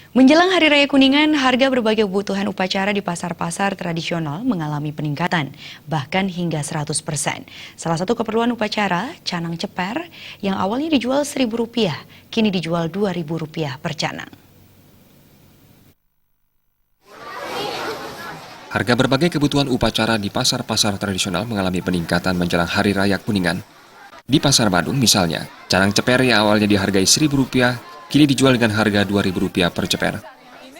Menjelang Hari Raya Kuningan, harga berbagai kebutuhan upacara di pasar-pasar tradisional mengalami peningkatan, bahkan hingga 100%. Salah satu keperluan upacara, canang ceper, yang awalnya dijual Rp1.000, kini dijual Rp2.000 per canang. Harga berbagai kebutuhan upacara di pasar-pasar tradisional mengalami peningkatan menjelang Hari Raya Kuningan. Di Pasar Badung misalnya, canang ceper yang awalnya dihargai Rp1.000, kini dijual dengan harga Rp2.000 per ceper.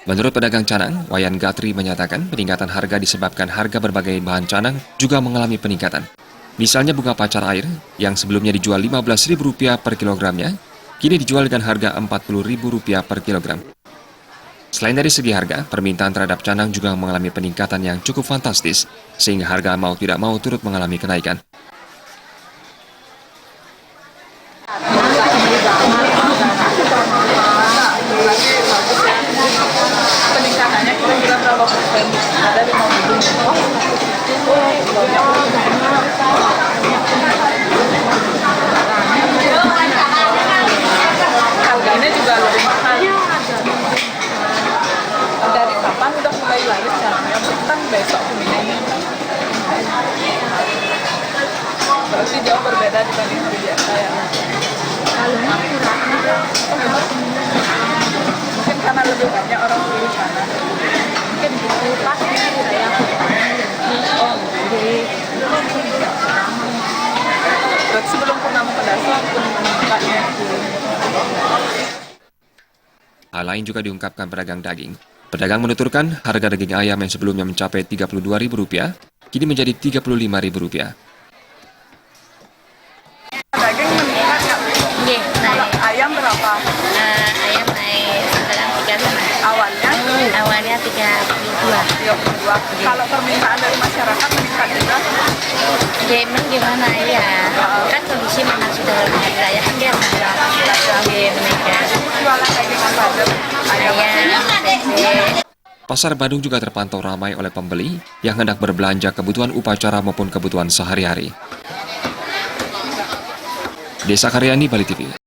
Menurut pedagang canang, Wayan Gatri menyatakan peningkatan harga disebabkan harga berbagai bahan canang juga mengalami peningkatan. Misalnya bunga pacar air, yang sebelumnya dijual Rp15.000 per kilogramnya, kini dijual dengan harga Rp40.000 per kilogram. Selain dari segi harga, permintaan terhadap canang juga mengalami peningkatan yang cukup fantastis, sehingga harga mau tidak mau turut mengalami kenaikan. Peningkatannya kira-kira berapa persen? Ada 50. Harganya juga lebih mahal. Dari kapan udah mulai laris canangnya? Kan besok Kuningan. Berarti jauh berbeda dibanding hari biasa ya. Mungkin karena lebih banyak orang beli sana. Mungkin gitu pasti saya. Oh, berarti sebelum purnama kedasa pun meningkatnya. Hal lain juga diungkapkan pedagang daging. Pedagang menuturkan harga daging ayam yang sebelumnya mencapai Rp32.000, kini menjadi Rp35.000. Daging meningkat nggak? Iya, naik. Ayam berapa? Ayam naik sekarang 35. Awalnya 32. 32. Kalau permintaan dari masyarakat meningkat juga? Ya emang gimana ya? Kan kondisi memang sudah hari raya kan dia meningkat. Jualan daging apa aja? Ayam, tempe. Pasar Badung juga terpantau ramai oleh pembeli yang hendak berbelanja kebutuhan upacara maupun kebutuhan sehari-hari. Desa Karyani, Bali TV.